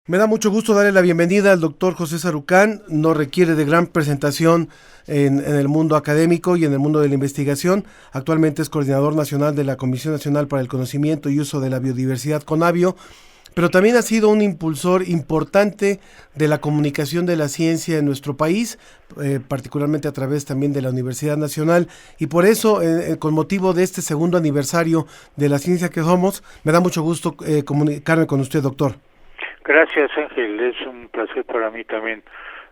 Me da mucho gusto darle la bienvenida al doctor José Sarucán. No requiere de gran presentación en el mundo académico y en el mundo de la investigación. Actualmente es coordinador nacional de la Comisión Nacional para el Conocimiento y Uso de la Biodiversidad, CONABIO, pero también ha sido un impulsor importante de la comunicación de la ciencia en nuestro país, particularmente a través también de la Universidad Nacional. Y por eso, con motivo de este segundo aniversario de la ciencia que somos, me da mucho gusto comunicarme con usted, doctor. Gracias, Ángel. Es un placer para mí también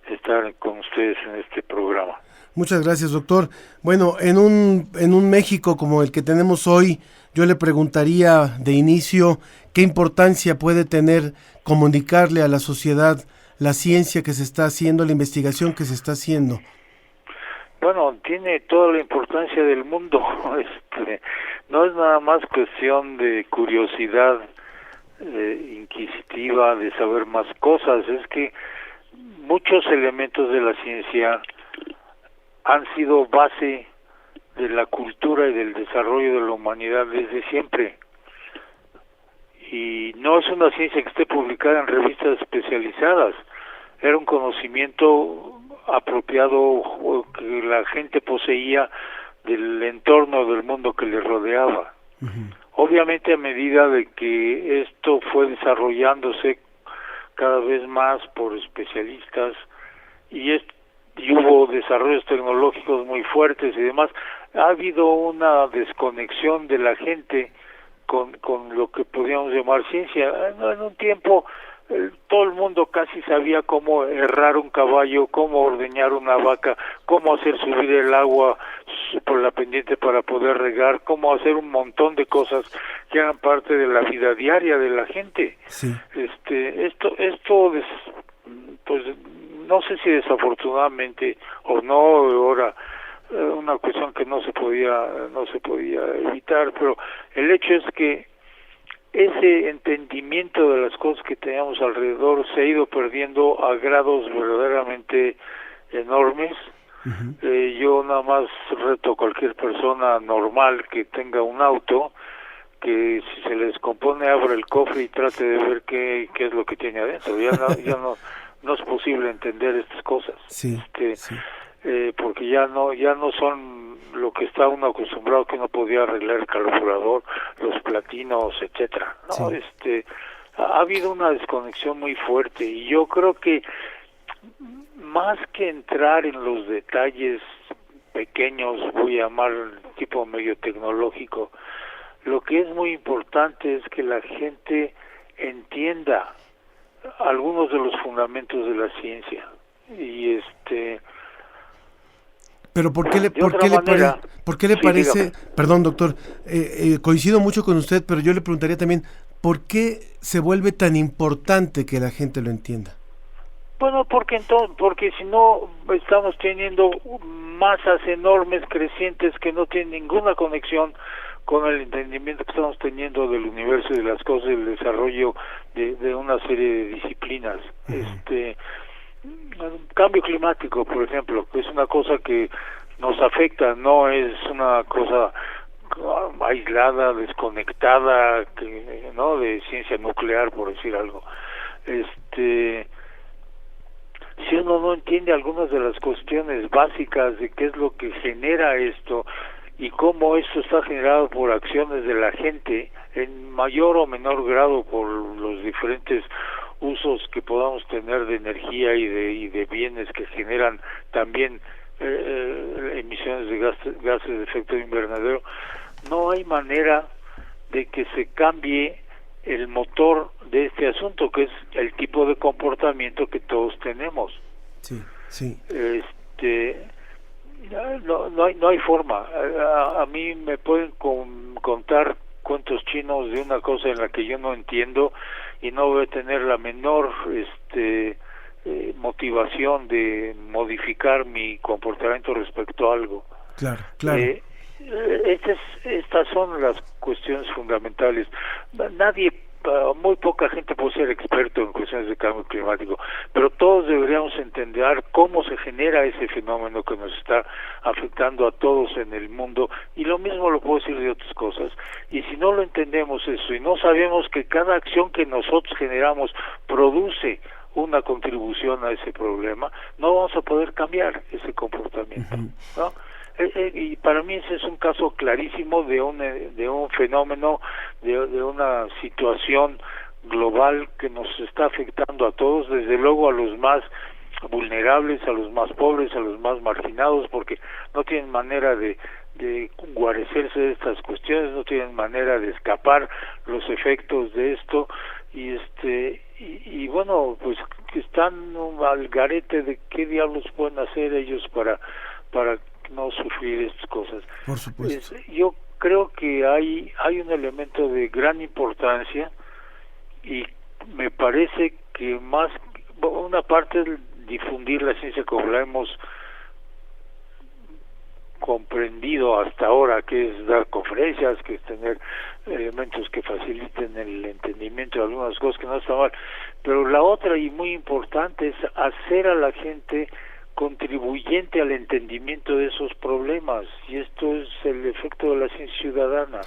estar con ustedes en este programa. Muchas gracias, doctor. Bueno, en un México como el que tenemos hoy, yo le preguntaría de inicio qué importancia puede tener comunicarle a la sociedad la ciencia que se está haciendo, la investigación que se está haciendo. Bueno, tiene toda la importancia del mundo. No es nada más cuestión de curiosidad inquisitiva, de saber más cosas. Es que muchos elementos de la ciencia han sido base de la cultura y del desarrollo de la humanidad desde siempre. Y no es una ciencia que esté publicada en revistas especializadas. Era un conocimiento apropiado que la gente poseía del entorno del mundo que le rodeaba. Uh-huh. Obviamente, a medida de que esto fue desarrollándose cada vez más por especialistas y hubo desarrollos tecnológicos muy fuertes y demás, ha habido una desconexión de la gente con lo que podríamos llamar ciencia. En un tiempo todo el mundo casi sabía cómo herrar un caballo, cómo ordeñar una vaca, cómo hacer subir el agua por la pendiente para poder regar, cómo hacer un montón de cosas que eran parte de la vida diaria de la gente. Sí. Esto pues no sé si desafortunadamente o no, ahora una cuestión que no se podía evitar, pero el hecho es que ese entendimiento de las cosas que teníamos alrededor se ha ido perdiendo a grados verdaderamente enormes. Uh-huh. Yo nada más reto a cualquier persona normal que tenga un auto, que si se le descompone abra el cofre y trate de ver qué es lo que tiene adentro. Ya no es posible entender estas cosas. Sí, sí. Porque ya no son lo que está uno acostumbrado, que uno podía arreglar el carburador, los platinos, etcétera. ¿No? Sí. Ha habido una desconexión muy fuerte y yo creo que más que entrar en los detalles pequeños, voy a llamar tipo medio tecnológico, lo que es muy importante es que la gente entienda algunos de los fundamentos de la ciencia y pero ¿por qué le parece, perdón, doctor, coincido mucho con usted, pero yo le preguntaría también, ¿por qué se vuelve tan importante que la gente lo entienda? Bueno, porque si no estamos teniendo masas enormes crecientes que no tienen ninguna conexión con el entendimiento que estamos teniendo del universo y de las cosas, del desarrollo de una serie de disciplinas. Uh-huh. Cambio climático, por ejemplo, que es una cosa que nos afecta, no es una cosa aislada, desconectada, no de ciencia nuclear, por decir algo. Si uno no entiende algunas de las cuestiones básicas de qué es lo que genera esto y cómo esto está generado por acciones de la gente, en mayor o menor grado por los diferentes usos que podamos tener de energía y de bienes que generan también emisiones de gases de efecto invernadero, no hay manera de que se cambie el motor de este asunto, que es el tipo de comportamiento que todos tenemos. Sí, sí. No hay forma. A mí me pueden contar cuentos chinos de una cosa en la que yo no entiendo y no voy a tener la menor motivación de modificar mi comportamiento respecto a algo. Claro, claro. Estas son las cuestiones fundamentales. Nadie muy poca gente puede ser experto en cuestiones de cambio climático, pero todos deberíamos entender cómo se genera ese fenómeno que nos está afectando a todos en el mundo, y lo mismo lo puedo decir de otras cosas. Y si no lo entendemos eso y no sabemos que cada acción que nosotros generamos produce una contribución a ese problema, no vamos a poder cambiar ese comportamiento, ¿no? Y para mí ese es un caso clarísimo de un fenómeno, de una situación global que nos está afectando a todos, desde luego a los más vulnerables, a los más pobres, a los más marginados, porque no tienen manera de guarecerse de estas cuestiones, no tienen manera de escapar los efectos de esto, y bueno, pues que están al garete de qué diablos pueden hacer ellos para no sufrir estas cosas. Por supuesto. Yo creo que hay un elemento de gran importancia, y me parece que más una parte es difundir la ciencia como la hemos comprendido hasta ahora, que es dar conferencias, que es tener elementos que faciliten el entendimiento de algunas cosas, que no está mal, pero la otra y muy importante es hacer a la gente contribuyente al entendimiento de esos problemas, y esto es el efecto de la ciencia ciudadana.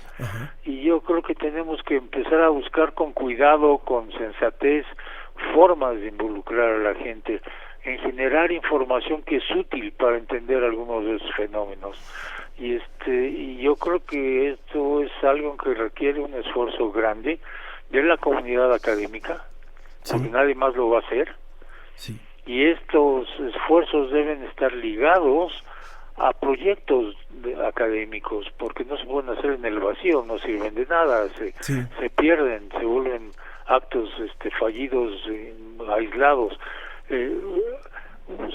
Y yo creo que tenemos que empezar a buscar con cuidado, con sensatez, formas de involucrar a la gente en generar información que es útil para entender algunos de esos fenómenos. Y yo creo que esto es algo que requiere un esfuerzo grande de la comunidad académica, porque nadie más lo va a hacer. Sí. Y estos esfuerzos deben estar ligados a proyectos académicos, porque no se pueden hacer en el vacío, no sirven de nada, se pierden, se vuelven actos fallidos, aislados.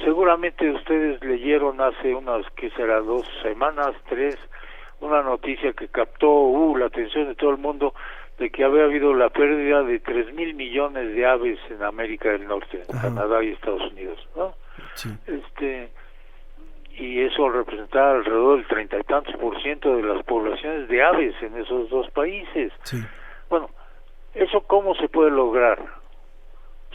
Seguramente ustedes leyeron hace unas, ¿qué será?, 2 semanas, 3, una noticia que captó la atención de todo el mundo, de que había habido la pérdida de 3,000 millones de aves en América del Norte, en Canadá y Estados Unidos, ¿no? Sí. Y eso representaba alrededor del 30 y tantos % de las poblaciones de aves en esos dos países. Sí. Bueno, ¿eso cómo se puede lograr?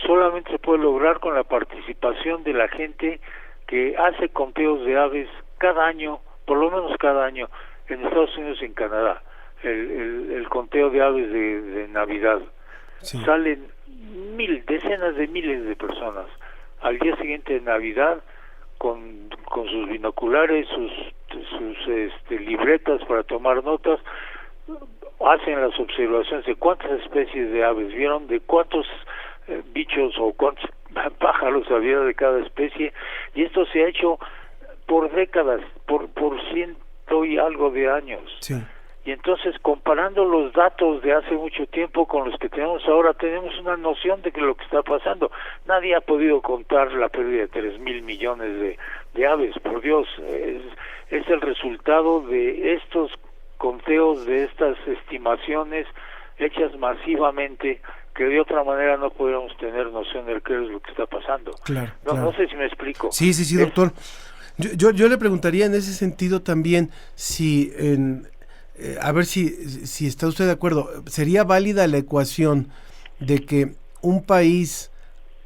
Solamente se puede lograr con la participación de la gente que hace conteos de aves cada año, por lo menos cada año, en Estados Unidos y en Canadá. El conteo de aves de Navidad. Sí. Salen decenas de miles de personas al día siguiente de Navidad con sus binoculares, sus libretas para tomar notas, hacen las observaciones de cuántas especies de aves vieron, de cuántos bichos o cuántos pájaros había de cada especie, y esto se ha hecho por décadas, por 100 y algo de años. Sí. Y entonces, comparando los datos de hace mucho tiempo con los que tenemos ahora, tenemos una noción de que lo que está pasando. Nadie ha podido contar la pérdida de 3,000 millones de aves, por Dios. Es el resultado de estos conteos, de estas estimaciones hechas masivamente, que de otra manera no podríamos tener noción de qué es lo que está pasando. Claro, no sé si me explico. Sí, doctor. Yo le preguntaría en ese sentido también si a ver si está usted de acuerdo, ¿sería válida la ecuación de que un país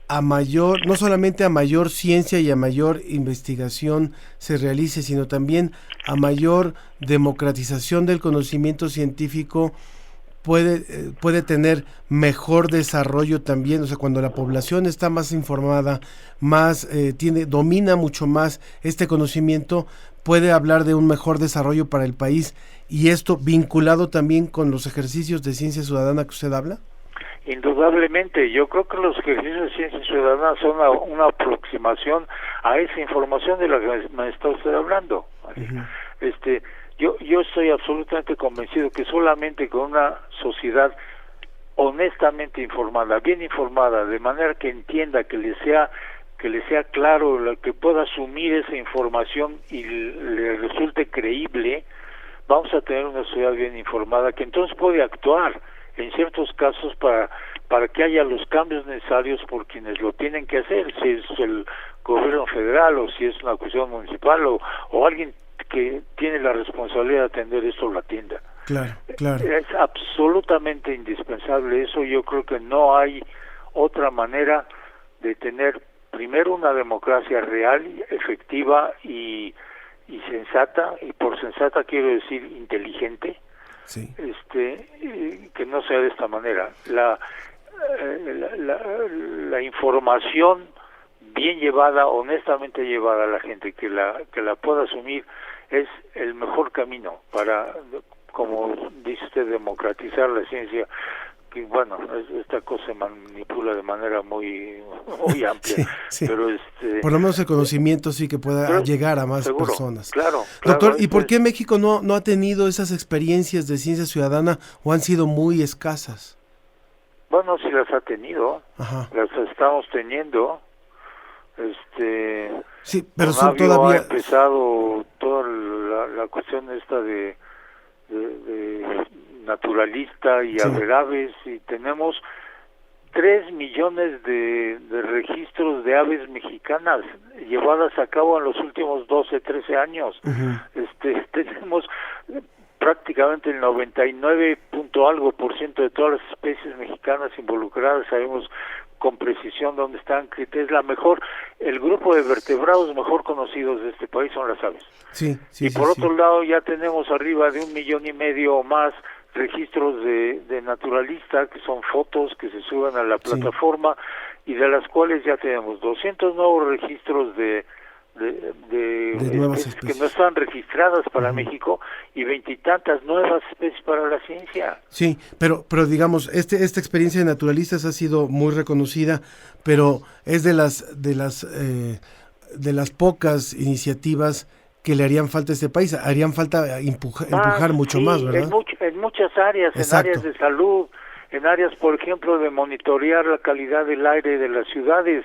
no solamente a mayor ciencia y a mayor investigación se realice, sino también a mayor democratización del conocimiento científico, puede tener mejor desarrollo también? O sea, cuando la población está más informada, domina mucho más este conocimiento, puede hablar de un mejor desarrollo para el país, y esto vinculado también con los ejercicios de ciencia ciudadana que usted habla. Indudablemente, yo creo que los ejercicios de ciencia ciudadana son una aproximación a esa información de la que me está usted hablando. Yo estoy absolutamente convencido que solamente con una sociedad honestamente informada, bien informada, de manera que entienda, que le sea claro, que pueda asumir esa información y le resulte creíble, vamos a tener una sociedad bien informada que entonces puede actuar en ciertos casos para que haya los cambios necesarios por quienes lo tienen que hacer, si es el gobierno federal o si es una cuestión municipal o alguien que tiene la responsabilidad de atender esto lo atienda. Claro, claro. Es absolutamente indispensable eso. Yo creo que no hay otra manera de tener primero una democracia real, efectiva y sensata, y por sensata quiero decir inteligente, Sí. Que no sea de esta manera. La información bien llevada, honestamente llevada a la gente que la pueda asumir, es el mejor camino para, como dice usted, democratizar la ciencia. Que bueno, esta cosa se manipula de manera muy amplia, Sí, sí. pero por lo menos el conocimiento sí que pueda llegar a más seguro, personas. Claro, Doctor, ¿y por qué México no ha tenido esas experiencias de ciencia ciudadana o han sido muy escasas? Bueno, sí las ha tenido. Ajá. Las estamos teniendo. Sí, pero son todavía... ha empezado toda la cuestión esta de naturalista y haber aves, y tenemos 3 millones de registros de aves mexicanas llevadas a cabo en los últimos 12, 13 años. Tenemos prácticamente el 99% de todas las especies mexicanas involucradas, sabemos con precisión dónde están, que es la mejor, el grupo de vertebrados mejor conocidos de este país son las aves. Sí, y por otro lado ya tenemos arriba de 1,5 millones o más registros de naturalista, que son fotos que se suben a la plataforma, y de las cuales ya tenemos 200 nuevos registros de nuevas especies que no están registradas para México, y 20 y tantas nuevas especies para la ciencia. Sí, pero digamos, esta experiencia de naturalistas ha sido muy reconocida, pero es de las pocas iniciativas que le harían falta a este país. Harían falta empujar mucho más, ¿verdad? En muchas áreas. Exacto. En áreas de salud, en áreas, por ejemplo, de monitorear la calidad del aire de las ciudades,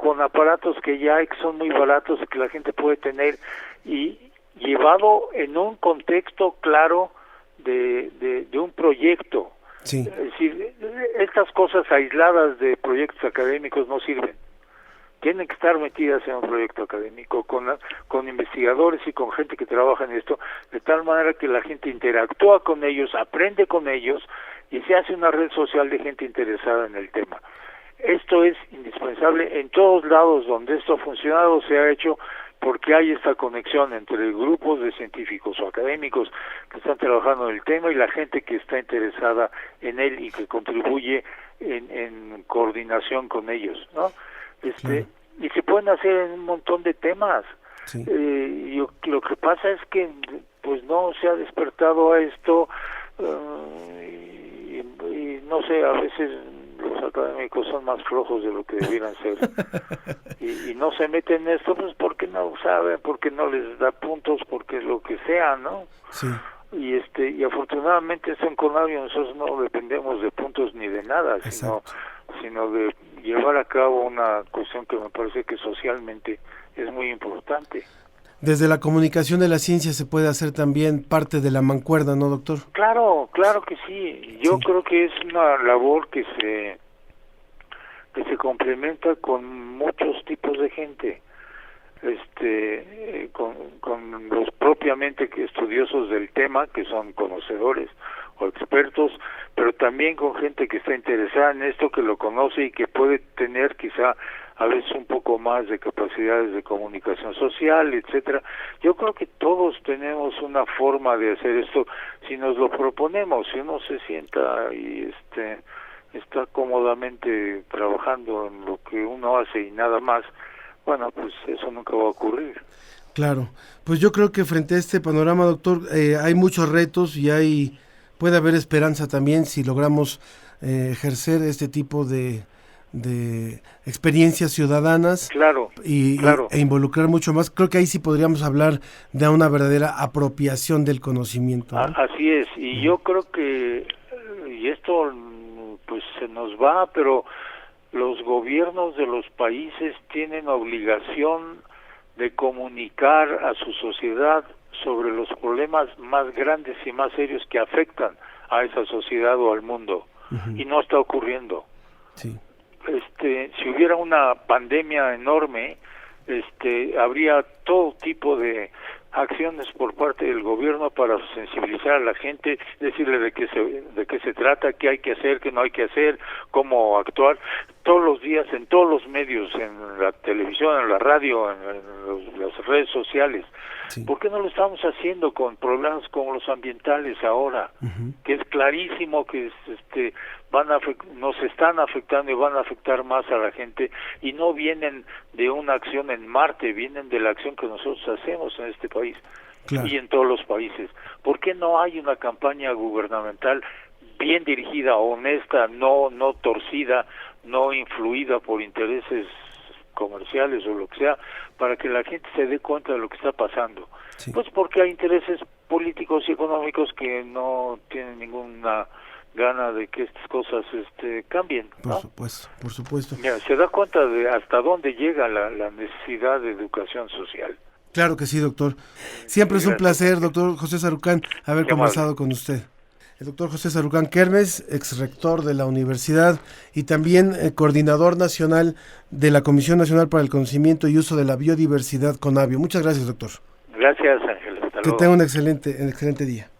con aparatos que ya hay, que son muy baratos, que la gente puede tener, y llevado en un contexto claro de un proyecto. Sí. Es decir, estas cosas aisladas de proyectos académicos no sirven. Tienen que estar metidas en un proyecto académico, con investigadores y con gente que trabaja en esto, de tal manera que la gente interactúa con ellos, aprende con ellos, y se hace una red social de gente interesada en el tema. Esto es indispensable en todos lados donde esto ha funcionado, se ha hecho porque hay esta conexión entre grupos de científicos o académicos que están trabajando en el tema y la gente que está interesada en él y que contribuye en coordinación con ellos, ¿no? Y se pueden hacer en un montón de temas. Sí. Lo que pasa es que pues no se ha despertado a esto, y no sé, a veces los académicos son más flojos de lo que debieran ser y no se meten en esto, pues porque no saben, porque no les da puntos, porque lo que sea, ¿no? Sí. Y afortunadamente esto en Conavio nosotros no dependemos de puntos ni de nada, sino de llevar a cabo una cuestión que me parece que socialmente es muy importante. Desde la comunicación de la ciencia se puede hacer también parte de la mancuerna, ¿no, doctor? Claro que sí. Yo creo que es una labor que se complementa con muchos tipos de gente, con los propiamente estudiosos del tema, que son conocedores o expertos, pero también con gente que está interesada en esto, que lo conoce y que puede tener quizá a veces un poco más de capacidades de comunicación social, etcétera. Yo creo que todos tenemos una forma de hacer esto si nos lo proponemos, si uno se sienta y está cómodamente trabajando en lo que uno hace y nada más, bueno, pues eso nunca va a ocurrir. Claro, pues yo creo que frente a este panorama, doctor, hay muchos retos y puede haber esperanza también si logramos ejercer este tipo de experiencias ciudadanas. Claro. E involucrar mucho más. Creo que ahí sí podríamos hablar de una verdadera apropiación del conocimiento, ¿no? Así es, y yo creo que, y esto pues se nos va, pero los gobiernos de los países tienen obligación de comunicar a su sociedad sobre los problemas más grandes y más serios que afectan a esa sociedad o al mundo, y no está ocurriendo. Sí. Si hubiera una pandemia enorme, habría todo tipo de acciones por parte del gobierno para sensibilizar a la gente, decirle de qué se trata, qué hay que hacer, qué no hay que hacer, cómo actuar, todos los días en todos los medios, en la televisión, en la radio, en las redes sociales. Sí. ¿Por qué no lo estamos haciendo con problemas como los ambientales ahora? Que es clarísimo que nos están afectando y van a afectar más a la gente, y no vienen de una acción en Marte, vienen de la acción que nosotros hacemos en este país. Claro. Y en todos los países. ¿Por qué no hay una campaña gubernamental bien dirigida, honesta, no torcida, no influida por intereses comerciales o lo que sea, para que la gente se dé cuenta de lo que está pasando? Sí. Pues porque hay intereses políticos y económicos que no tienen ninguna gana de que estas cosas cambien, ¿no? Por supuesto. Ya, se da cuenta de hasta dónde llega la necesidad de educación social. Claro que sí, doctor. Siempre es un placer, doctor José Sarucán, haber conversado con usted. El doctor José Sarucán Kermes, ex rector de la universidad y también coordinador nacional de la Comisión Nacional para el Conocimiento y Uso de la Biodiversidad, CONABIO. Muchas gracias, doctor. Gracias, Ángel. Hasta luego. Que tenga un excelente día.